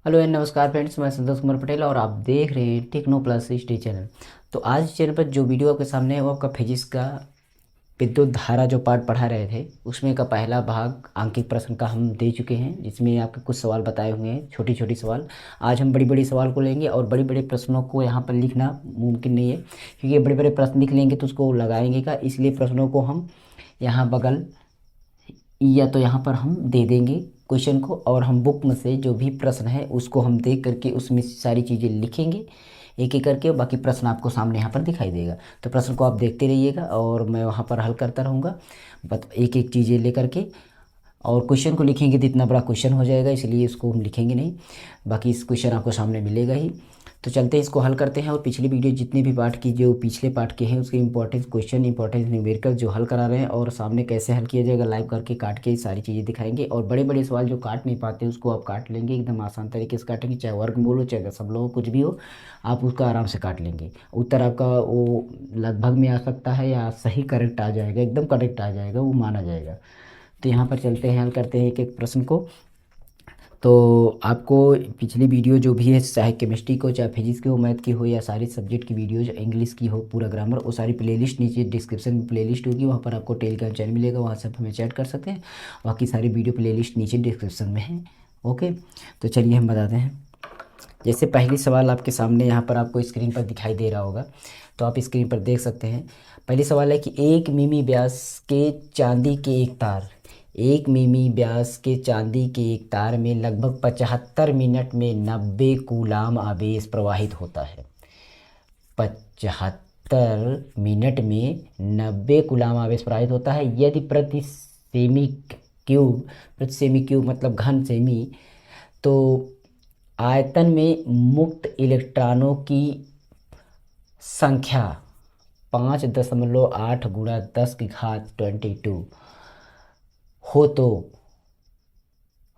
Hello and नमस्कार friends, मैं संतोष कुमार पटेल और आप देख रहे हैं टेक्नो प्लस स्टडी चैनल। तो आज इस चैनल पर जो वीडियो आपके सामने है वो आपका फिजिक्स का विद्युत धारा जो पार्ट पढ़ा रहे थे उसमें का पहला भाग अंकित प्रश्न का हम दे चुके हैं, जिसमें आपके कुछ सवाल बताए हुए हैं, छोटी छोटी सवाल। आज हम बड़ी बड़ी सवाल को लेंगे और बड़े बड़े प्रश्नों को यहाँ पर लिखना मुमकिन नहीं है, क्योंकि बड़े बड़े प्रश्न लिख लेंगे तो उसको लगाएंगे का, इसलिए प्रश्नों को हम यहाँ बगल या तो यहाँ पर हम दे देंगे क्वेश्चन को, और हम बुक में से जो भी प्रश्न है उसको हम देख करके उसमें सारी चीज़ें लिखेंगे एक एक करके, और बाकी प्रश्न आपको सामने यहाँ पर दिखाई देगा। तो प्रश्न को आप देखते रहिएगा और मैं वहाँ पर हल करता रहूँगा, बट एक एक चीज़ें लेकर के। और क्वेश्चन को लिखेंगे तो इतना बड़ा क्वेश्चन हो जाएगा, इसलिए इसको हम लिखेंगे नहीं, बाकी इस क्वेश्चन आपको सामने मिलेगा ही। तो चलते हैं, इसको हल करते हैं। और पिछली वीडियो जितने भी पार्ट की, जो पिछले पार्ट के हैं, उसके इंपॉर्टेंट क्वेश्चन, इंपॉर्टेंट न्यूमेरिकल जो हल करा रहे हैं और सामने कैसे हल किया जाएगा लाइव करके काट के सारी चीज़ें दिखाएंगे। और बड़े बड़े सवाल जो काट नहीं पाते उसको आप काट लेंगे, एकदम आसान तरीके से काटेंगे, चाहे वर्गमूल हो चाहे दशमलव हो, कुछ भी हो आप उसका आराम से काट लेंगे। उत्तर आपका वो लगभग में आ सकता है या सही करेक्ट आ जाएगा, एकदम करेक्ट आ जाएगा, वो माना जाएगा। तो यहाँ पर चलते हैं, हल करते हैं एक एक प्रश्न को। तो आपको पिछली वीडियो जो भी है, चाहे केमिस्ट्री को, चाहे फिजिक्स की हो, मैथ की हो, या सारी सब्जेक्ट की वीडियोज, इंग्लिश की हो, पूरा ग्रामर, वो सारी प्लेलिस्ट नीचे डिस्क्रिप्शन में प्लेलिस्ट होगी, वहाँ पर आपको टेलीग्राम चैनल मिलेगा, वहाँ से आप हमें चैट कर सकते हैं। बाकी सारी वीडियो प्लेलिस्ट नीचे डिस्क्रिप्शन में है। ओके, तो चलिए हम बताते हैं। जैसे पहली सवाल आपके सामने यहाँ पर आपको स्क्रीन पर दिखाई दे रहा होगा, तो आप स्क्रीन पर देख सकते हैं। पहली सवाल है कि एक मिमी व्यास के चांदी के एक तार, एक मिमी व्यास के चांदी के एक तार में लगभग 75 मिनट में 90 कूलाम आवेश प्रवाहित होता है। 75 मिनट में 90 कूलाम आवेश प्रवाहित होता है यदि प्रति सेमी क्यूब मतलब घन सेमी, तो आयतन में मुक्त इलेक्ट्रॉनों की संख्या 5.8 गुणा 10 की घात 22 हो तो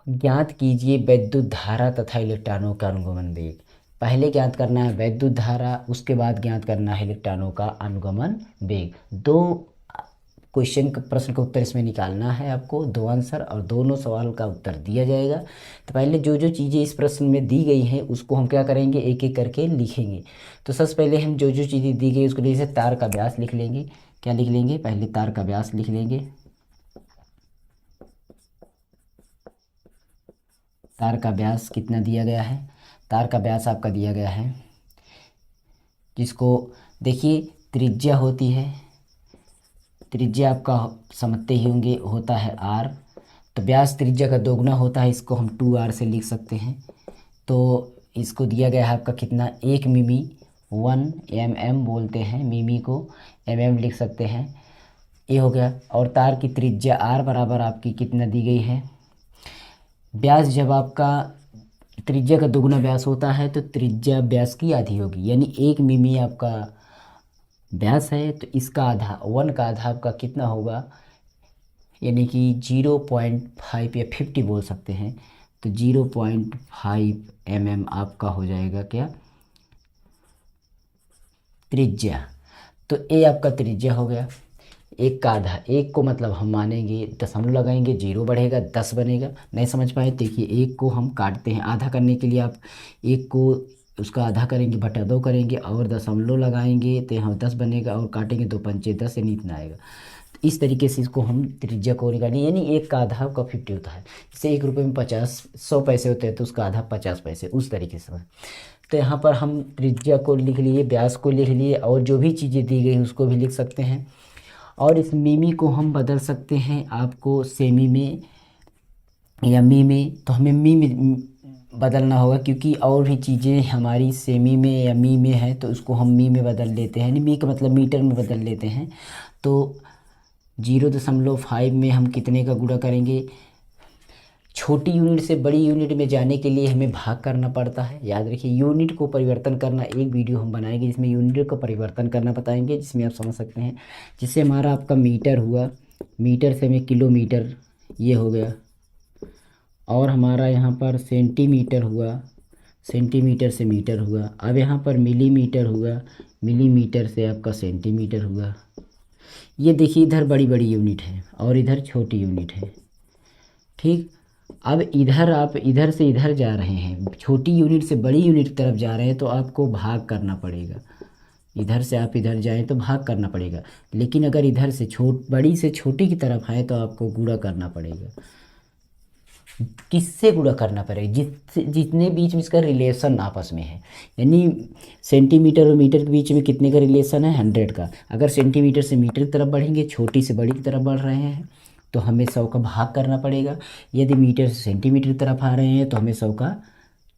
ज्ञात कीजिए वैद्युत धारा तथा इलेक्ट्रॉनों का अनुगमन वेग। पहले ज्ञात करना है वैद्युत धारा, उसके बाद ज्ञात करना है इलेक्ट्रॉनों का अनुगमन वेग। दो क्वेश्चन का प्रश्न का उत्तर इसमें निकालना है आपको, दो आंसर, और दोनों सवाल का उत्तर दिया जाएगा। तो पहले जो जो चीज़ें इस प्रश्न में दी गई हैं उसको हम क्या करेंगे, एक एक करके लिखेंगे। तो सबसे पहले हम जो जो चीज़ें दी गई उसको, जैसे तार का व्यास लिख लेंगे। क्या लिख लेंगे, पहले तार का व्यास लिख लेंगे। तार का व्यास कितना दिया गया है, तार का व्यास आपका दिया गया है, जिसको देखिए त्रिज्या होती है, त्रिज्या आपका समझते ही होंगे होता है आर, तो व्यास त्रिज्या का दोगुना होता है, इसको हम 2r से लिख सकते हैं। तो इसको दिया गया है आपका कितना, 1 मिमी, 1 mm बोलते हैं मिमी को, mm लिख सकते हैं, ये हो गया। और तार की त्रिज्या r बराबर आपकी कितना दी गई है, व्यास जब आपका त्रिज्या का दोगुना व्यास होता है तो त्रिज्या व्यास की आधी होगी, यानी 1 मिमी आपका व्यास है तो इसका आधा, 1 का आधा आपका कितना होगा, यानी कि 0.5 या 50 बोल सकते हैं। तो 0.5 mm आपका हो जाएगा क्या, त्रिज्या। तो ए आपका त्रिज्या हो गया। एक का आधा, एक को मतलब हम मानेंगे दशमलव लगाएंगे, 0 बढ़ेगा 10 बनेगा। नहीं समझ पाए, देखिए एक को हम काटते हैं, आधा करने के लिए आप एक को उसका आधा करेंगे, बटा 2 करेंगे और दशमलव लगाएंगे तो यहाँ 10 बनेगा, और काटेंगे 2 पंचे 10, यानी इतना आएगा। तो इस तरीके से इसको हम त्रिज्या को निकालें, यानी एक का आधा आपका 50 होता है। जैसे 1 रुपये में 100 पैसे होते हैं तो उसका आधा 50 पैसे, उस तरीके से। तो यहाँ पर हम त्रिज्या को लिख लिए, व्यास को लिख लिए, और जो भी चीज़ें दी गई उसको भी लिख सकते हैं। और इस मिमी को हम बदल सकते हैं आपको सेमी में या मी में, तो हमें मी में बदलना होगा, क्योंकि और भी चीज़ें हमारी सेमी में या मी में है तो उसको हम मी में बदल लेते हैं, यानी मी का मतलब मीटर में बदल लेते हैं। तो 0.5 में हम कितने का गुणा करेंगे, छोटी यूनिट से बड़ी यूनिट में जाने के लिए हमें भाग करना पड़ता है। याद रखिए, यूनिट को परिवर्तन करना, एक वीडियो हम बनाएंगे जिसमें यूनिट को परिवर्तन करना बताएंगे, जिसमें आप समझ सकते हैं। जिससे हमारा आपका मीटर हुआ, मीटर से हमें किलोमीटर ये हो गया, और हमारा यहाँ पर सेंटीमीटर हुआ, सेंटीमीटर से मीटर हुआ। अब यहाँ पर मिलीमीटर हुआ, मिलीमीटर से आपका सेंटीमीटर हुआ। ये देखिए इधर बड़ी बड़ी यूनिट है और इधर छोटी यूनिट है, ठीक। अब इधर आप इधर से इधर जा रहे हैं, छोटी यूनिट से बड़ी यूनिट की तरफ जा रहे हैं, तो आपको भाग करना पड़ेगा। इधर से आप इधर जाएं तो भाग करना पड़ेगा, लेकिन अगर इधर से बड़ी से छोटी की तरफ आए तो आपको गुणा करना पड़ेगा। किससे गुणा करना पड़ेगा? जितने बीच में इसका रिलेशन आपस में है, यानी सेंटीमीटर और मीटर के बीच में कितने का रिलेशन है? 100 का। अगर सेंटीमीटर से मीटर की तरफ बढ़ेंगे, छोटी से बड़ी की तरफ बढ़ रहे हैं, तो हमें 100 का भाग करना पड़ेगा। यदि मीटर से सेंटीमीटर की तरफ आ रहे हैं तो हमें 100 का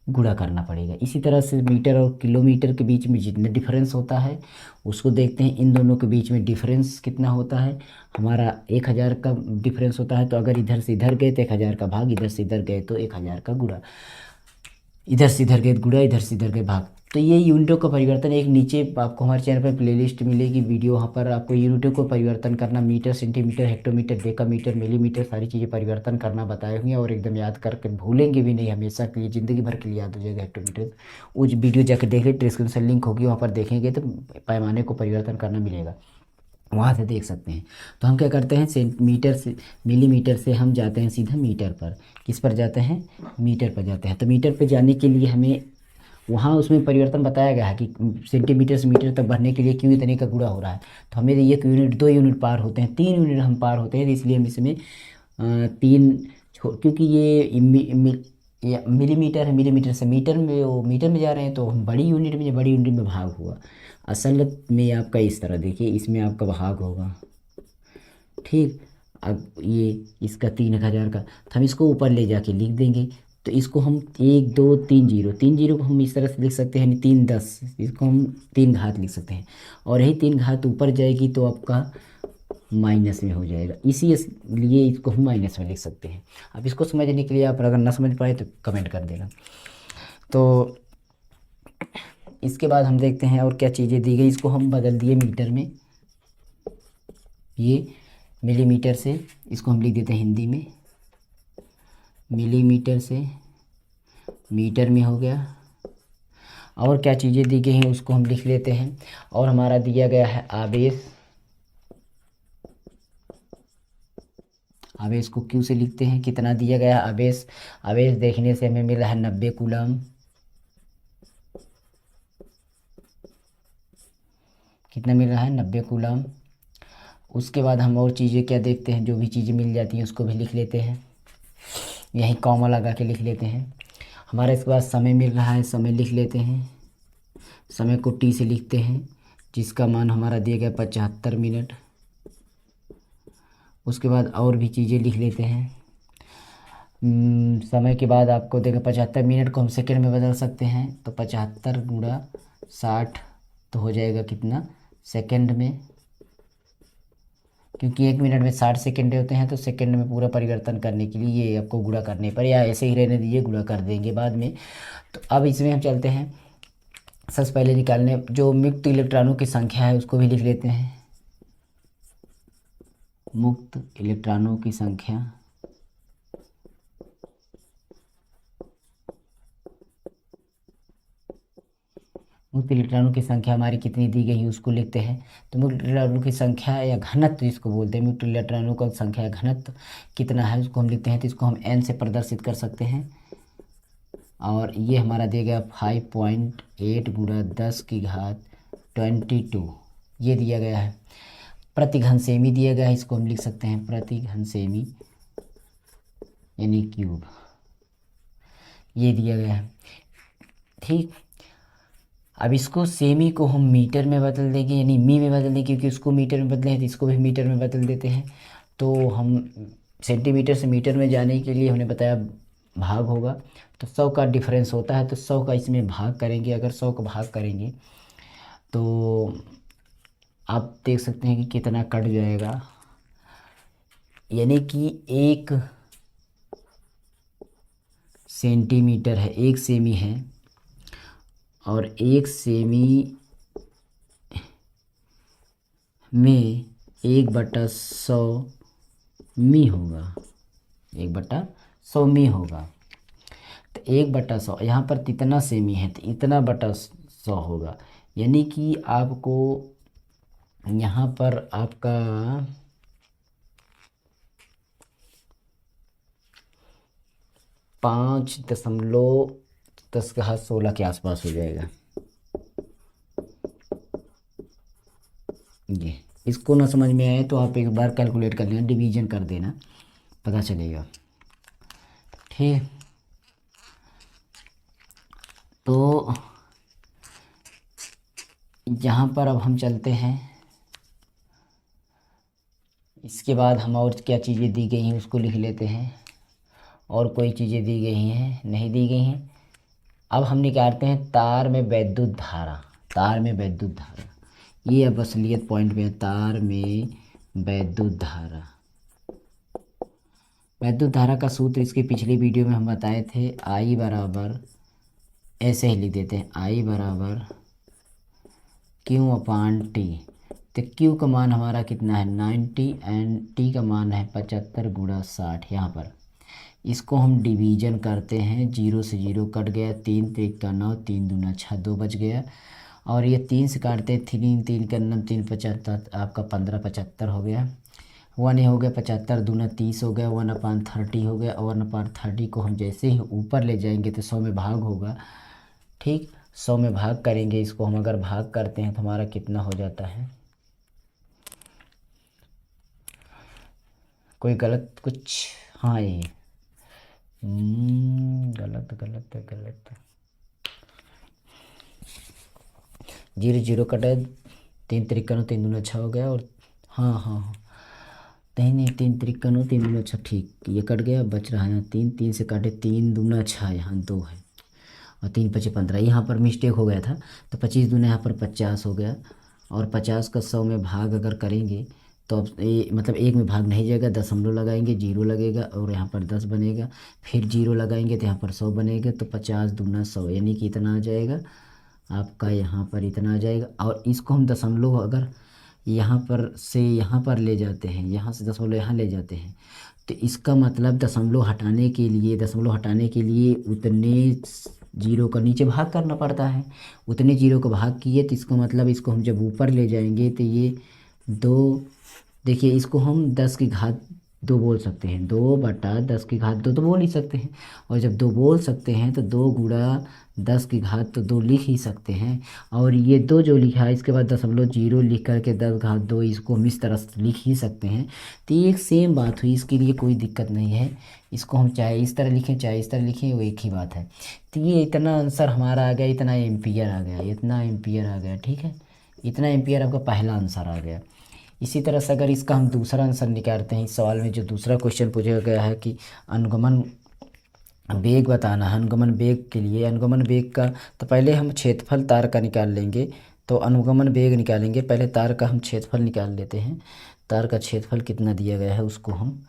गुणा करना पड़ेगा। इसी तरह से मीटर और किलोमीटर के बीच में जितना डिफरेंस होता है उसको देखते हैं, इन दोनों के बीच में डिफरेंस कितना होता है? हमारा 1000 का डिफरेंस होता है। तो अगर इधर से इधर गए तो 1000 का भाग, इधर से इधर गए तो 1000 का गुणा, इधर से इधर गए गुणा, इधर से इधर गए भाग। तो ये यूनिटों का परिवर्तन, एक नीचे आपको हमारे चैनल पर प्लेलिस्ट मिलेगी वीडियो, वहाँ पर आपको यूनिटों को परिवर्तन करना, metre, centimetre, hectometre, decametre, millimetre, सारी चीज़ें परिवर्तन करना बताए हुए हैं, और एकदम याद करके भूलेंगे भी नहीं, हमेशा के लिए, ज़िंदगी भर के लिए याद हो जाएगा हेक्टोमीटर। उस वीडियो जाकर देख ले, डिस्क्रिप्शन लिंक होगी, वहाँ पर देखेंगे तो पैमाने को परिवर्तन करना मिलेगा, वहाँ से देख सकते हैं। तो हम क्या करते हैं, सेंटीमीटर से, मिलीमीटर से हम जाते हैं सीधा मीटर पर। किस पर जाते हैं? मीटर पर जाते हैं। तो मीटर पर जाने के लिए हमें वहाँ उसमें परिवर्तन बताया गया है कि सेंटीमीटर से मीटर तक बढ़ने के लिए क्यों इतने का गुणा हो रहा है। तो हमें एक यूनिट, 2 यूनिट पार होते हैं, 3 यूनिट हम पार होते हैं, तो इसलिए हम इसमें तीन क्योंकि ये मिलीमीटर है, मिलीमीटर से मीटर में, वो मीटर में जा रहे हैं, तो हम बड़ी यूनिट में, बड़ी यूनिट में भाग हुआ। असल में आपका इस तरह देखिए, इसमें आपका भाग होगा, ठीक। अब ये इसका 3000 का, तो हम इसको ऊपर ले जाके लिख देंगे। तो इसको हम 1 2 3 जीरो, 3 जीरो को हम इस तरह से लिख सकते हैं, यानी 3 10, इसको हम 3 घात लिख सकते हैं। और यही 3 घात ऊपर जाएगी तो आपका माइनस में हो जाएगा, इसीलिए इसको हम माइनस में लिख सकते हैं। अब इसको समझने के लिए आप अगर ना समझ पाए तो कमेंट कर देना। तो इसके बाद हम देखते हैं और क्या चीज़ें दी गई, इसको हम बदल दिए मीटर में, ये मिलीमीटर से, इसको हम लिख देते हैं हिंदी में, मिलीमीटर से मीटर में हो गया। और क्या चीज़ें दी गई हैं उसको हम लिख लेते हैं। और हमारा दिया गया है आवेश, आवेश को क्यू से लिखते हैं, कितना दिया गया है आवेश? आवेश देखने से हमें मिल रहा है 90 कूलम। कितना मिल रहा है? 90 कूलम। उसके बाद हम और चीज़ें क्या देखते हैं, जो भी चीज़ें मिल जाती हैं उसको भी लिख लेते हैं, यहीं कॉमा लगा के लिख लेते हैं। हमारा इसके बाद समय मिल रहा है, समय लिख लेते हैं, समय को टी से लिखते हैं, जिसका मान हमारा दिया गया 75 मिनट। उसके बाद और भी चीज़ें लिख लेते हैं। समय के बाद आपको देगा 75 मिनट को हम सेकंड में बदल सकते हैं, तो 75 गुणा 60 तो हो जाएगा कितना सेकंड में, क्योंकि 1 मिनट में 60 सेकंड होते हैं, तो सेकंड में पूरा परिवर्तन करने के लिए ये आपको गुणा करने पर, या ऐसे ही रहने दीजिए, गुणा कर देंगे बाद में। तो अब इसमें हम चलते हैं, सबसे पहले निकालने जो मुक्त इलेक्ट्रॉनों की संख्या है उसको भी लिख लेते हैं, मुक्त इलेक्ट्रॉनों की संख्या, मुक्त इलेक्ट्रॉनों की संख्या हमारी कितनी दी गई है उसको लिखते हैं। तो मुक्त इलेक्ट्रॉनों की संख्या या घनत्व जिसको बोलते हैं, मुक्त इलेक्ट्रॉनों का संख्या या घनत्व कितना है उसको हम लिखते हैं। तो इसको हम n से प्रदर्शित कर सकते हैं, और ये हमारा दिया गया 5.8 गुणा 10 की घात 22, ये दिया गया है। प्रति घन सेमी दिया गया है, इसको हम लिख सकते हैं प्रति घन सेमी, यानी क्यूब, ये दिया गया है, ठीक। अब इसको सेमी को हम मीटर में बदल देंगे, यानी मी में बदल देंगे, क्योंकि उसको मीटर में बदले हैं तो इसको भी मीटर में बदल देते हैं। तो हम सेंटीमीटर से मीटर में जाने के लिए हमने बताया भाग होगा, तो 100 का डिफरेंस होता है, तो 100 का इसमें भाग करेंगे। अगर 100 का भाग करेंगे तो आप देख सकते हैं कि कितना कट जाएगा, यानी कि 1 सेंटीमीटर है, 1 सेमी है, और 1 सेमी में 1/100 मी होगा, 1/100 मी होगा। तो 1/100 यहाँ पर कितना सेमी है, तो इतना बटा 100 होगा, यानी कि आपको यहाँ पर आपका 5.10 के आसपास हो जाएगा। ये इसको ना समझ में आए तो आप एक बार कैलकुलेट कर लेना, डिवीजन कर देना, पता चलेगा। ठीक, तो यहाँ पर अब हम चलते हैं। इसके बाद हम और क्या चीज़ें दी गई हैं उसको लिख लेते हैं। और कोई चीज़ें दी गई हैं? नहीं दी गई हैं। अब हम निकालते हैं तार में वैद्युत धारा। तार में वैद्युत धारा, ये अब असलियत पॉइंट पे है। तार में वैद्युत धारा, वैद्युत धारा का सूत्र इसके पिछले वीडियो में हम बताए थे। आई बराबर, ऐसे ही लिख देते हैं, आई बराबर क्यू अपान टी। तो क्यू का मान हमारा कितना है 90 एंड टी का मान है 75 गुणा 60। यहाँ पर इसको हम डिवीजन करते हैं, 0 से 0 कट गया, 3 3 का 9, 3 दूना 6, 2 बच गया। और ये 3 से काटते हैं, 3 3 का 9, 3 75, आपका 15 75 हो गया। 1 हो गया 75 दूना 30 हो गया, 1/30 हो गया। 1/30 को हम जैसे ही ऊपर ले जाएंगे तो 100 में भाग होगा। ठीक, 100 में भाग करेंगे। इसको हम अगर भाग करते हैं तो हमारा कितना हो जाता है? कोई गलत कुछ? हाँ, ये गलत गलत है, गलत। 0 0 कटे, 3 3 3 दूना 6 हो गया। और हाँ हाँ हाँ, नहीं नहीं, 3 3 3 दूना 6, ठीक, ये कट गया, बच रहा है यहाँ 3। 3 से काटे, 3 दूना 6, यहाँ 2 है, और 3 5 15। यहाँ पर मिस्टेक हो गया था, तो 25 दूना यहाँ पर 50 हो गया। और 50 का 100 में भाग अगर करेंगे तो अब ये मतलब 1 में भाग नहीं जाएगा, दशमलव लगाएंगे, 0 लगेगा, और यहाँ पर 10 बनेगा। फिर 0 लगाएंगे तो यहाँ पर 100 बनेगा। तो 50 दूना 100, यानी कि इतना आ जाएगा आपका, यहाँ पर इतना आ जाएगा। और इसको हम दशमलव अगर यहाँ पर से यहाँ पर ले जाते हैं, यहाँ से दशमलव यहाँ ले जाते हैं, तो इसका मतलब दशमलव हटाने के लिए, उतने जीरो का नीचे भाग करना पड़ता है। उतने जीरो का भाग किए तो इसका मतलब इसको हम जब ऊपर ले जाएंगे तो ये 2, देखिए इसको हम 10 की घात 2 बोल सकते हैं। 2/10 की घात 2 तो बोल ही सकते हैं। और जब 2 बोल सकते हैं तो 2 गुणा 10 की घात तो 2 लिख ही सकते हैं। और ये 2 जो लिखा है इसके बाद दशमलव 0 लिख करके 10 घात 2, इसको हम इस तरह से लिख ही सकते हैं। तो ये एक सेम बात हुई, इसके लिए कोई दिक्कत नहीं है। इसको हम चाहे इस तरह लिखें चाहे इस तरह लिखें, वो एक ही बात है। तो ये इतना आंसर हमारा आ गया, इतना एम्पियर आ गया, इतना एम्पियर आ गया। ठीक है, इतना एम्पियर आपका पहला आंसर आ गया। इसी तरह से अगर इसका हम दूसरा आंसर निकालते हैं, इस सवाल में जो दूसरा क्वेश्चन पूछा गया है कि अनुगमन वेग बताना है। अनुगमन वेग के लिए, अनुगमन वेग का तो पहले हम क्षेत्रफल तार का निकाल लेंगे। तो अनुगमन वेग निकालेंगे, पहले तार का हम क्षेत्रफल निकाल लेते हैं। तार का क्षेत्रफल कितना दिया गया है उसको हम,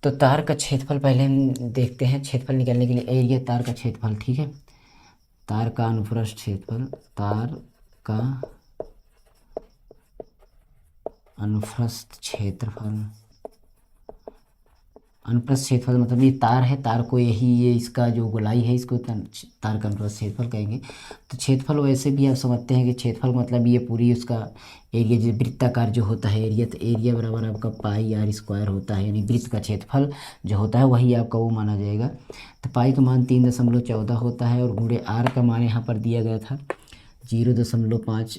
तो तार का क्षेत्रफल पहले हम देखते हैं। क्षेत्रफल निकालने के लिए एरिया तार का क्षेत्रफल, ठीक है, तार का अनुप्रस्थ क्षेत्रफल, तार का अनुप्रस्थ क्षेत्रफल। अनुप्रस्थ क्षेत्रफल मतलब ये तार है, तार को यही, ये इसका जो गोलाई है इसको तार का अनुप्रस्थ क्षेत्रफल कहेंगे। तो क्षेत्रफल वैसे भी आप समझते हैं कि क्षेत्रफल मतलब ये पूरी उसका एरिया, जो वृत्ताकार जो होता है एरिया, तो एरिया बराबर आपका पाई आर स्क्वायर होता है, यानी वृत्त का क्षेत्रफल जो होता है वही आपका वो माना जाएगा। तो पाई का मान 3.14 होता है, और गुणे आर का मान यहाँ पर दिया गया था 0.5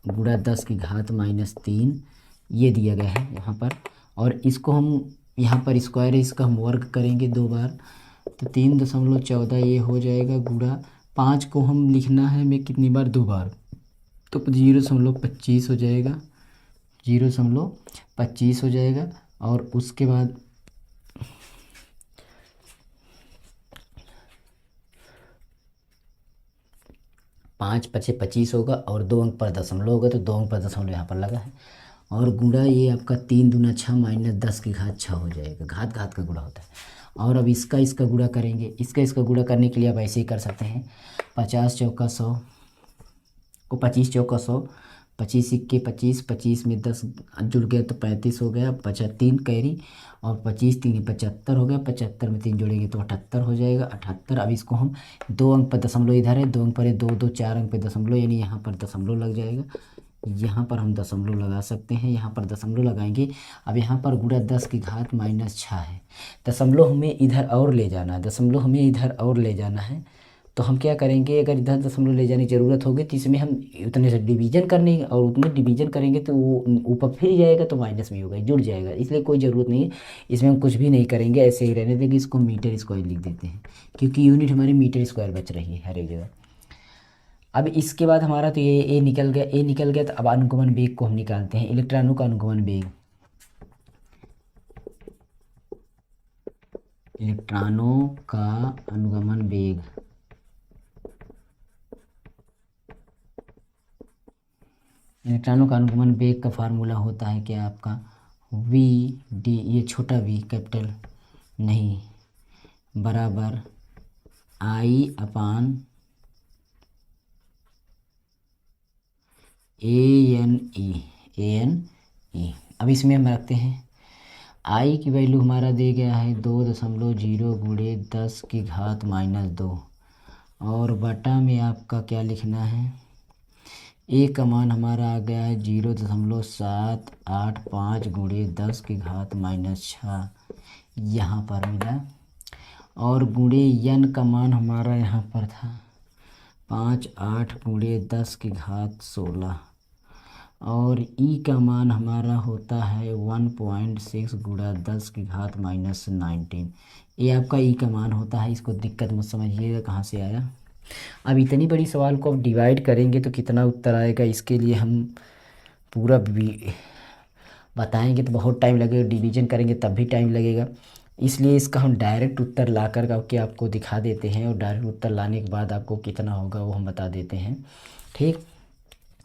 गुणा 10 की घात -3, ये दिया गया है यहाँ पर। और इसको हम यहाँ पर स्क्वायर है, इसका हम वर्ग करेंगे 2 बार, तो 3.14 ये हो जाएगा, गुणा 5 को हम लिखना है में कितनी बार, 2 बार, तो 0.25 हो जाएगा, 0.25 हो जाएगा। और उसके बाद 5 5 25 होगा, और 2 अंक पर दशमलव होगा, तो 2 अंक पर दशमलव यहाँ पर लगा है। और गुणा ये आपका 3 दूना 6 -10 की घात 6 हो जाएगा, घात घात का गुणा होता है। और अब इसका गुणा करेंगे, इसका गुणा करने के लिए आप ऐसे ही कर सकते हैं। 50 चौका 100 को 25 चौका 100, 25 सिक्के 25, 25 में 10 जुड़ गया तो 35 हो गया, 3 कैरी, और 25 3 75 हो गया, 75 में 3 जोड़ेंगे तो 78 हो जाएगा, 78। अब इसको हम 2 अंक पर दशमलव इधर है, 2 अंक पर है, 2 2 4 अंक पर दशमलव, यानी यहाँ पर दशमलव लग जाएगा, यहाँ पर हम दशमलव लगा सकते हैं, यहाँ पर दशमलव लगाएंगे। अब यहाँ पर गुणा 10 की घात -6 है। दशमलव हमें इधर और ले जाना है, दशमलव हमें इधर और ले जाना है। तो हम क्या करेंगे, अगर इधर दशमलव ले जाने की ज़रूरत होगी तो इसमें हम उतने से डिवीजन करने, और उतने डिवीजन करेंगे तो वो ऊपर फिर जाएगा तो माइनस में होगा, जुड़ जाएगा। इसलिए कोई ज़रूरत नहीं है, इसमें हम कुछ भी नहीं करेंगे, ऐसे ही रहने देंगे। इसको मीटर स्क्वायर लिख देते हैं, क्योंकि यूनिट हमारी मीटर स्क्वायर बच रही है हर एक जगह। अब इसके बाद हमारा तो ये ए निकल गया, ए निकल गया। तो अब अनुगमन वेग को हम निकालते हैं, इलेक्ट्रॉनों का अनुगमन वेग। इलेक्ट्रॉनों का अनुगमन वेग, इलेक्ट्रॉनों का अनुगमन वेग का फार्मूला होता है क्या आपका, वी डी, ये छोटा वी कैपिटल नहीं, बराबर आई अपान ए एन ई। अब इसमें हम रखते हैं आई की वैल्यू हमारा दे गया है 2.0 गुणे 10 की घात -2, और बटा में आपका क्या लिखना है, ए का मान हमारा आ गया है 0.785 गुणे 10 की घात -6 यहाँ पर मिला। और गुणे यन का मान हमारा यहाँ पर था 58 गुणे 10 की घात 16, और ई का मान हमारा होता है 1.6 गुणा 10 की घात -19। ये आपका ई का मान होता है। इसको दिक्कत मत समझिएगा कहाँ से आया। अब इतनी बड़ी सवाल को अब डिवाइड करेंगे तो कितना उत्तर आएगा, इसके लिए हम पूरा बताएंगे तो बहुत टाइम लगेगा, डिवीजन करेंगे तब भी टाइम लगेगा। इसलिए इसका हम डायरेक्ट उत्तर ला कर के आपको दिखा देते हैं, और डायरेक्ट उत्तर लाने के बाद आपको कितना होगा वो हम बता देते हैं। ठीक,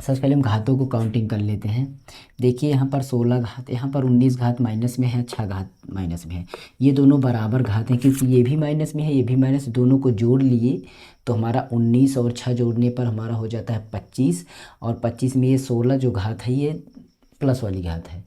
सबसे पहले हम घातों को काउंटिंग कर लेते हैं। देखिए यहाँ पर 16 घात, यहाँ पर 19 घात माइनस में है, 6 घात माइनस में है। ये दोनों बराबर घात हैं, क्योंकि ये भी माइनस में है, ये भी माइनस, दोनों को जोड़ लिए तो हमारा 19 और 6 जोड़ने पर हमारा हो जाता है 25, और 25 में ये 16 जो घात है ये प्लस वाली घात है,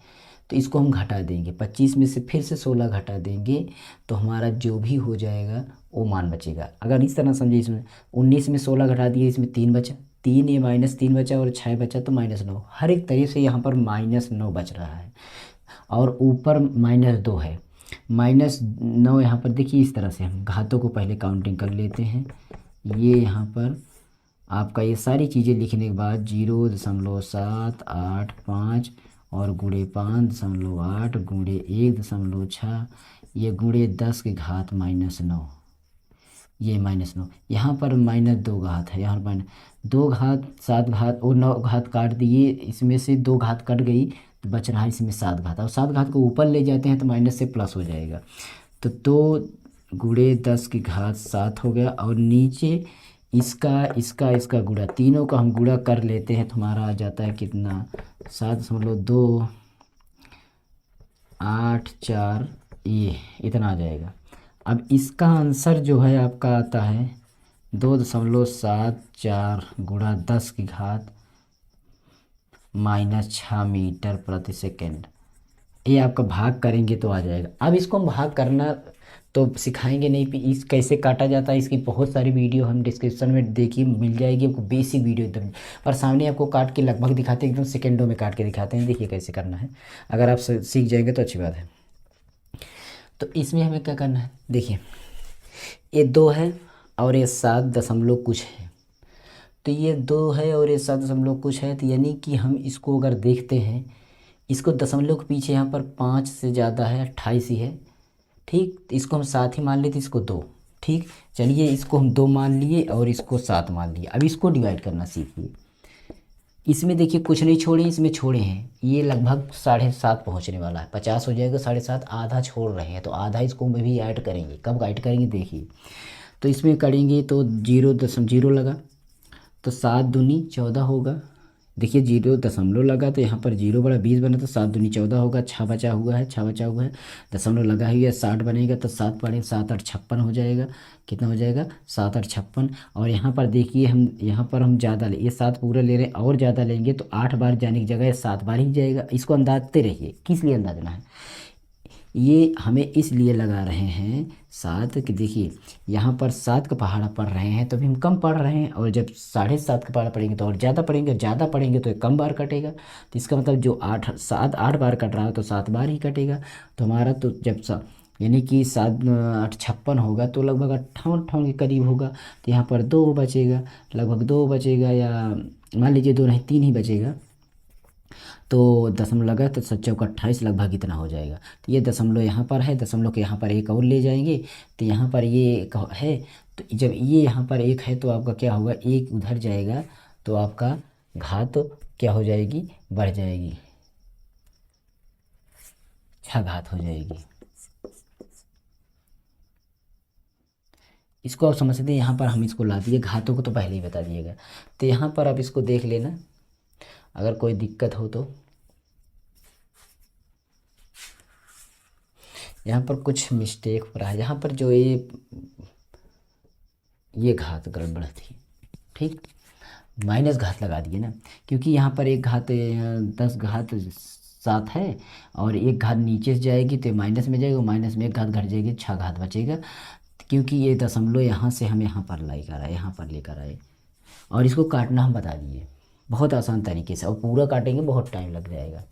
तो इसको हम घटा देंगे। 25 में से फिर से 16 घटा देंगे तो हमारा जो भी हो जाएगा वो मान बचेगा। अगर इस तरह समझिए, इसमें 19 में 16 घटा दिए, इसमें 3 बचा, 3 ये -3 बचा, और 6 बचा तो -9। हर एक तरीके से यहाँ पर -9 बच रहा है, और ऊपर -2 है। -9 यहाँ पर देखिए, इस तरह से हम घातों को पहले काउंटिंग कर लेते हैं। ये यहाँ पर आपका ये सारी चीज़ें लिखने के बाद 0.785 और गुणे 5.8 गुणे 1.6, ये गुणे 10 की घात -9, ये -9। यहाँ पर -2 घात है, यहाँ पर 2 घात 7 घात और 9 घात काट दिए, इसमें से 2 घात कट गई तो बच रहा है इसमें 7 घात, और 7 घात को ऊपर ले जाते हैं तो माइनस से प्लस हो जाएगा। तो 2 गुणे 10 की घात 7 हो गया, और नीचे इसका गुणा, तीनों का हम गुणा कर लेते हैं तो हमारा आ जाता है कितना, 7.284, ये इतना आ जाएगा। अब इसका आंसर जो है आपका आता है 2.74 गुणा 10 की घात -6 मीटर प्रति सेकेंड। ये आपका भाग करेंगे तो आ जाएगा। अब इसको हम भाग करना तो सिखाएंगे नहीं, इस कैसे काटा जाता है इसकी बहुत सारी वीडियो हम डिस्क्रिप्शन में देखिए मिल जाएगी आपको, बेसिक वीडियो एकदम, पर सामने आपको काट के लगभग दिखाते हैं, एकदम सेकेंडों में काट के दिखाते हैं। देखिए कैसे करना है, अगर आप सीख जाएंगे तो अच्छी बात है। तो इसमें हमें क्या करना है, देखिए ये 2 है और ये 7 दशमलव कुछ है, तो ये 2 है और ये 7 दशमलव कुछ है, तो यानी कि हम इसको अगर देखते हैं, इसको दशमलव के पीछे यहाँ पर 5 से ज़्यादा है, 28 ही है। ठीक, तो इसको हम 7 ही मान लेते, इसको 2। ठीक, चलिए इसको हम 2 मान लिए और इसको 7 मान लिए। अब इसको डिवाइड करना सीखिए। इसमें देखिए कुछ नहीं छोड़े, इसमें छोड़े हैं, ये लगभग 7.5 पहुँचने वाला है, 50 हो जाएगा, 7.5 आधा छोड़ रहे हैं, तो आधा इसको भी ऐड करेंगे। कब ऐड करेंगे देखिए, तो इसमें करेंगे तो 0.0 लगा तो 7 दूनी 14 होगा। देखिए 0 लगा तो यहाँ पर 0 बड़ा 20 बना तो 7 दूनी 14 होगा। 6 बचा हुआ है, 6 बचा हुआ है, दशमलव लगा ही है, 60 बनेगा तो 7 पड़े 7 8 56 हो जाएगा। कितना हो जाएगा, 7 8 56। और यहाँ पर देखिए हम यहाँ पर हम ज़्यादा ले, ये 7 पूरा ले रहे हैं, और ज़्यादा लेंगे तो 8 बार जाने की जगह 7 बार ही जाएगा। इसको अंदाजते रहिए, किस लिए अंदाजना है, ये हमें इसलिए लगा रहे हैं 7 कि देखिए यहाँ पर 7 का पहाड़ा पढ़ रहे हैं तो भी हम कम पढ़ रहे हैं, और जब 7.5 का पहाड़ा पढ़ेंगे तो और ज़्यादा पढ़ेंगे, ज़्यादा पढ़ेंगे तो ये कम बार कटेगा। तो इसका मतलब जो 8 बार कट रहा है तो 7 बार ही कटेगा। तो हमारा तो जब यानी कि 7 8 56 होगा तो लगभग 58 के करीब होगा। तो यहाँ पर 2 बचेगा, लगभग 2 बचेगा, या मान लीजिए 2 नहीं 3 ही बचेगा। तो दशमलव लगा तो 7 चौक 28 लगभग इतना हो जाएगा। तो ये दशमलव यहाँ पर है, दशमलव के यहाँ पर एक और ले जाएंगे तो यहाँ पर ये एक है। तो जब ये यहाँ पर एक है तो आपका क्या होगा, एक उधर जाएगा तो आपका घात क्या हो जाएगी, बढ़ जाएगी, 6 घात हो जाएगी। इसको आप समझते हैं। यहाँ पर हम इसको ला दिए, घातों को तो पहले ही बता दिएगा। तो यहाँ पर आप इसको देख लेना, अगर कोई दिक्कत हो तो। यहाँ पर कुछ मिस्टेक हो रहा है, यहाँ पर जो ये घात गड़बड़ थी, ठीक, माइनस घात लगा दिए ना, क्योंकि यहाँ पर एक घात 10 घात 7 है और एक घात नीचे से जाएगी तो माइनस में जाएगा, माइनस में एक घात घट जाएगी, 6 घात बचेगा। क्योंकि ये दशमलव यहाँ से हम यहाँ पर लेकर आए, यहाँ पर लेकर आए, और इसको काटना हम बता दिए बहुत आसान तरीके से, और पूरा काटेंगे बहुत टाइम लग जाएगा।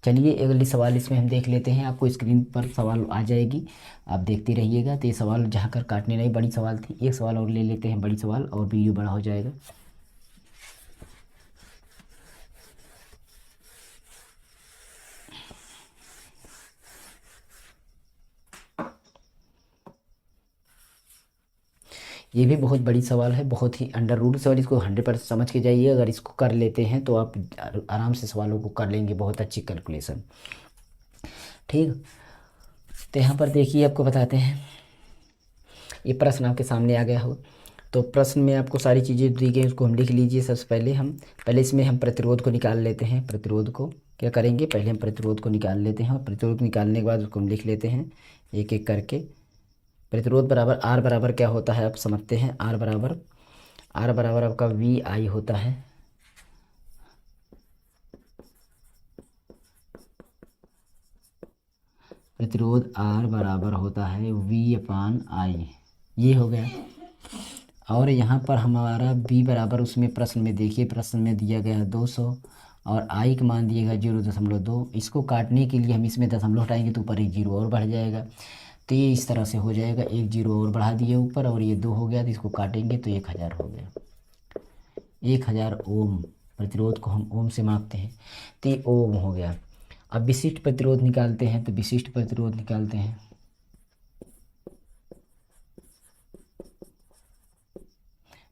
चलिए अगली सवाल इसमें हम देख लेते हैं। आपको स्क्रीन पर सवाल आ जाएगी, आप देखते रहिएगा। तो ये सवाल जहाँ कर काटने नहीं, बड़ी सवाल थी, एक सवाल और ले लेते हैं, बड़ी सवाल, और वीडियो बड़ा हो जाएगा। ये भी बहुत बड़ी सवाल है, बहुत ही अंडर रूट सवाल। इसको 100% समझ के जाइए। अगर इसको कर लेते हैं तो आप आराम से सवालों को कर लेंगे, बहुत अच्छी कैलकुलेशन, ठीक। तो यहाँ पर देखिए आपको बताते हैं, ये प्रश्न आपके सामने आ गया हो। तो प्रश्न में आपको सारी चीज़ें दी गई, उसको हम लिख लीजिए। सबसे पहले इसमें हम प्रतिरोध को निकाल लेते हैं। प्रतिरोध को क्या करेंगे, पहले हम प्रतिरोध को निकाल लेते हैं, और प्रतिरोध निकालने के बाद उसको हम लिख लेते हैं एक एक करके। प्रतिरोध बराबर आर बराबर क्या होता है आप समझते हैं, आर बराबर आपका वी आई होता है। प्रतिरोध आर बराबर होता है वी अपान आई, ये हो गया। और यहाँ पर हमारा बी बराबर, उसमें प्रश्न में देखिए, प्रश्न में दिया गया है 200 और आई का मान दिया गया 0.2। इसको काटने के लिए हम इसमें दशमलव हटाएंगे तो ऊपर एक जीरो और बढ़ जाएगा। तो ये इस तरह से हो जाएगा, एक जीरो और बढ़ा दिए ऊपर, और ये 2 हो गया। तो इसको काटेंगे तो 1000 हो गया, 1000 ओम। प्रतिरोध को हम ओम से मापते हैं, तो ये ओम हो गया। अब विशिष्ट प्रतिरोध निकालते हैं, तो विशिष्ट प्रतिरोध निकालते हैं।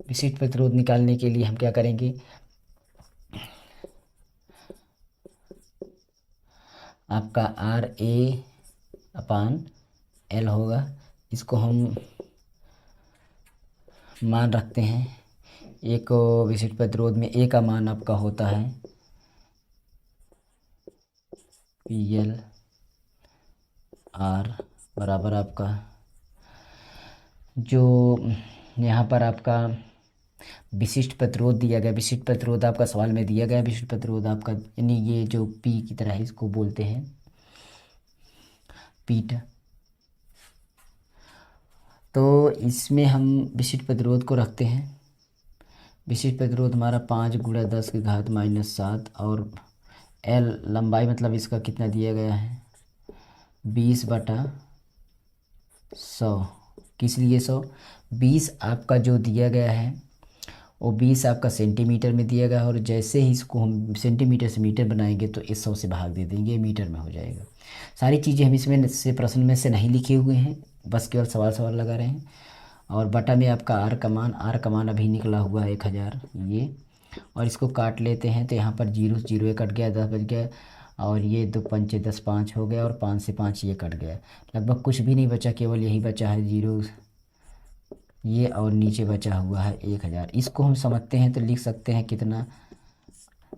विशिष्ट प्रतिरोध निकालने के लिए हम क्या करेंगे, आपका आर ए अपान एल होगा। इसको हम मान रखते हैं, एक विशिष्ट प्रतिरोध में ए का मान आपका होता है पी एल आर बराबर आपका, जो यहाँ पर आपका विशिष्ट प्रतिरोध दिया गया, विशिष्ट प्रतिरोध आपका सवाल में दिया गया, विशिष्ट प्रतिरोध आपका यानी ये जो पी की तरह है, इसको बोलते हैं पीट। तो इसमें हम विशिष्ट प्रतिरोध को रखते हैं। विशिष्ट प्रतिरोध हमारा 5 × 10⁻⁻7, और एल लंबाई मतलब इसका कितना दिया गया है 20/100। किस लिए 100, 20 आपका जो दिया गया है वो 20 आपका सेंटीमीटर में दिया गया है, और जैसे ही इसको हम सेंटीमीटर से मीटर बनाएंगे तो इस 100 से भाग दे देंगे, मीटर में हो जाएगा। सारी चीज़ें हम इसमें से प्रश्न में से नहीं लिखे हुए हैं, बस केवल सवाल लगा रहे हैं। और बटा में आपका आर का मान अभी निकला हुआ है 1000 ये, और इसको काट लेते हैं। तो यहाँ पर 0 0 ये कट गया, 10 बच गया, और ये 2 पंचे 10, 5 हो गया, और 5 से 5 ये कट गया, लगभग कुछ भी नहीं बचा, केवल यही बचा है 0 ये, और नीचे बचा हुआ है 1000। इसको हम समझते हैं तो लिख सकते हैं कितना,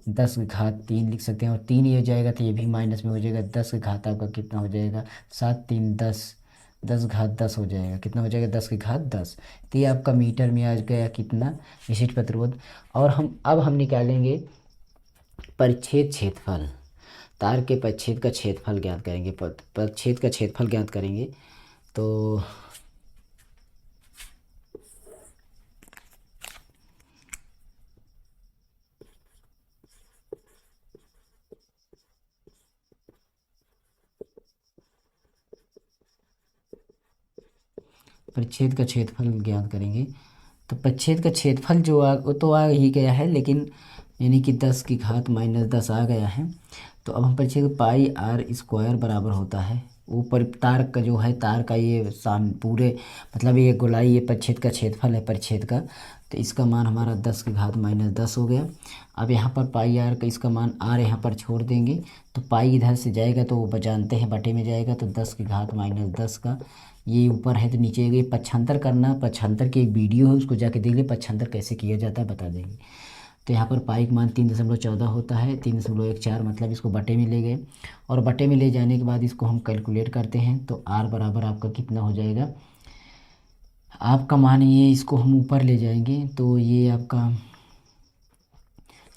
10⁻³ लिख सकते हैं, और 3 ये हो जाएगा तो ये भी माइनस में हो जाएगा। 10⁻³ आपका कितना हो जाएगा, 7 3 10, 10⁻10 हो जाएगा। कितना हो जाएगा, 10⁻10। तो ये आपका मीटर में आ गया कितना विशिष्ट प्रतिरोध। और अब हम निकालेंगे परिच्छेद क्षेत्रफल। तार के परिच्छेद का क्षेत्रफल ज्ञात करेंगे। परिच्छेद का क्षेत्रफल ज्ञात करेंगे तो परिच्छेद का क्षेत्रफल ज्ञात करेंगे। तो परिच्छेद का क्षेत्रफल जो वो तो आ ही गया है, लेकिन यानी कि 10⁻⁻10 आ गया है। तो अब हम परिच्छेद पाई आर स्क्वायर बराबर होता है, ऊपर तार का जो है, तार का ये पूरे मतलब ये गोलाई, ये परिच्छेद का क्षेत्रफल है परिच्छेद का। तो इसका मान हमारा 10⁻10 हो गया। अब यहाँ पर पाई आर का इसका मान आर यहाँ पर छोड़ देंगे, तो पाई इधर से जाएगा तो वो जानते हैं बटे में जाएगा, तो 10⁻10 का ये ऊपर है तो नीचे गई। पक्षांतर करना, पक्षांतर की एक वीडियो है, उसको जाके देख ले, पक्षांतर कैसे किया जाता है बता देंगे। तो यहाँ पर पाई का मान 3.14 होता है, 3.14 मतलब इसको बटे में ले गए, और बटे में ले जाने के बाद इसको हम कैलकुलेट करते हैं। तो आर बराबर आपका कितना हो जाएगा, आपका मान ये, इसको हम ऊपर ले जाएंगे तो ये आपका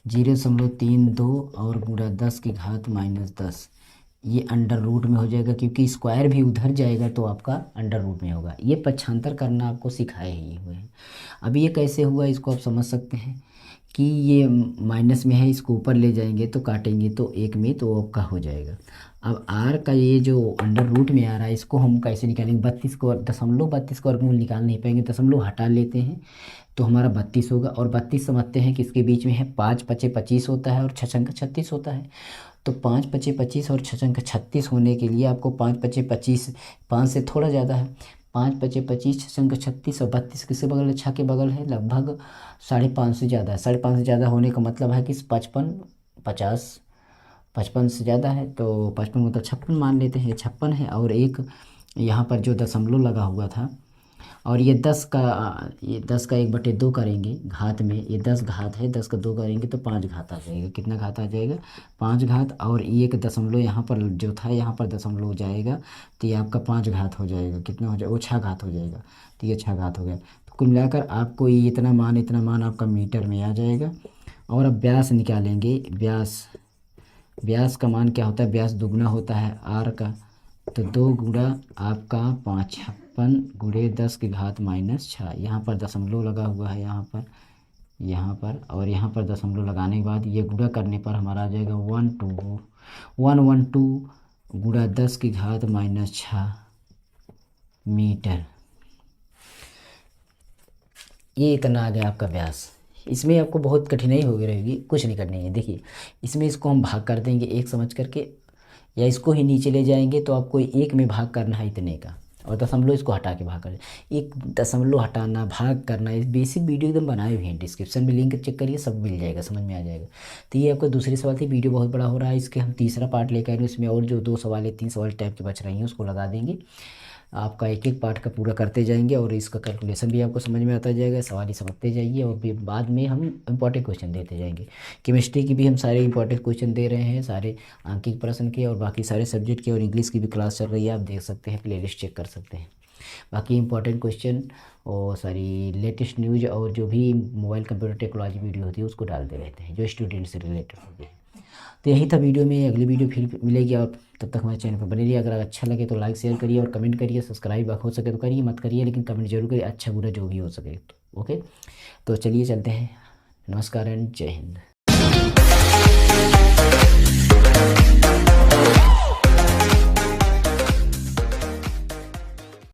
0.32 और गुणा 10⁻−10, ये अंडर रूट में हो जाएगा, क्योंकि स्क्वायर भी उधर जाएगा तो आपका अंडर रूट में होगा। ये पक्षांतर करना आपको सिखाए ही हुए हैं। अभी ये कैसे हुआ इसको आप समझ सकते हैं कि ये माइनस में है, इसको ऊपर ले जाएंगे तो काटेंगे तो एक में तो आपका हो जाएगा। अब आर का ये जो अंडर रूट में आ रहा है, इसको हम कैसे निकालेंगे, 32 को 0.32 का वर्गमूल निकाल नहीं पाएंगे, दशमलव हटा लेते हैं तो हमारा 32 होगा। और 32 समझते हैं कि इसके बीच में है, 5×5 = 25 होता है और 6×36 होता है। तो 5×5 = 25 और 6×36 होने के लिए आपको 5×5 = 5 से थोड़ा ज़्यादा है, 5×5 = 25, 6×36 और 32 किसके बगल है, 6 के बगल है, लगभग 5.5 से ज़्यादा है। 5.5 से ज़्यादा होने का मतलब है कि 55, 50, 55 से ज़्यादा है, तो 55 मतलब 56 मान लेते हैं, 56 है। और एक यहाँ पर जो दशमलव लगा हुआ था, और ये 10 का 1/2 करेंगे घात में, ये 10 घात है, 10 का 2 करेंगे तो 5 घात आ जाएगा। कितना घात आ जाएगा, 5 घात। और एक दशमलव यहाँ पर जो था, यहाँ पर दशमलव जाएगा तो ये आपका 5 घात हो जाएगा। कितना हो जाएगा, वो 6 घात हो जाएगा। तो ये 6 घात हो गया। तो कुल मिलाकर आपको ये इतना मान आपका मीटर में आ जाएगा। और अब व्यास निकालेंगे। व्यास का मान क्या होता है, व्यास दुगना होता है आर का, तो 2 गुणा आपका 56 गुणे 10⁻−6। यहाँ पर दशमलव लगा हुआ है, यहाँ पर और यहाँ पर दशमलव लगाने के बाद ये गुणा करने पर हमारा आ जाएगा 112 गुणा 10⁻−6 मीटर। ये इतना आ गया आपका व्यास। इसमें आपको बहुत कठिनाई हो गई रहेगी, कुछ नहीं करनी है। देखिए इसमें इसको हम भाग कर देंगे 1 समझ करके, या इसको ही नीचे ले जाएंगे तो आपको 1 में भाग करना है इतने का, और दशमलव इसको हटा के भाग कर, एक दशमलव हटाना, भाग करना, इस बेसिक वीडियो एकदम बनाए हुए हैं, डिस्क्रिप्शन में लिंक चेक करिए, सब मिल जाएगा, समझ में आ जाएगा। तो ये आपका दूसरी सवाल थी। वीडियो बहुत बड़ा हो रहा है, इसके हम तीसरा पार्ट लेकर आएंगे, इसमें और जो 2 सवाल है, 3 सवाल टाइप के बच रही हैं उसको लगा देंगे। आपका एक एक पार्ट का पूरा करते जाएंगे और इसका कैलकुलेशन भी आपको समझ में आता जाएगा, सवाल ही समझते जाइए, और फिर बाद में हम इंपॉर्टेंट क्वेश्चन देते जाएंगे। केमिस्ट्री की भी हम सारे इंपॉर्टेंट क्वेश्चन दे रहे हैं, सारे अंकित प्रश्न के, और बाकी सारे सब्जेक्ट के, और इंग्लिश की भी क्लास चल रही है, आप देख सकते हैं, प्लेलिस्ट चेक कर सकते हैं। बाकी इंपॉर्टेंट क्वेश्चन और सारी लेटेस्ट न्यूज और जो भी मोबाइल कंप्यूटर टेक्नोलॉजी वीडियो होती है उसको डालते रहते हैं जो स्टूडेंट से रिलेटेड होती है। तो यही था वीडियो में, अगली वीडियो फिर मिलेगी, और तब तक हमारे चैनल पर बने रहिए। अगर अच्छा लगे तो लाइक शेयर करिए और कमेंट करिए, सब्सक्राइब हो सके तो करिए, मत करिए लेकिन कमेंट जरूर करिए, अच्छा बुरा जो भी हो सके तो। ओके, तो चलिए चलते हैं। नमस्कार एंड जय हिंद।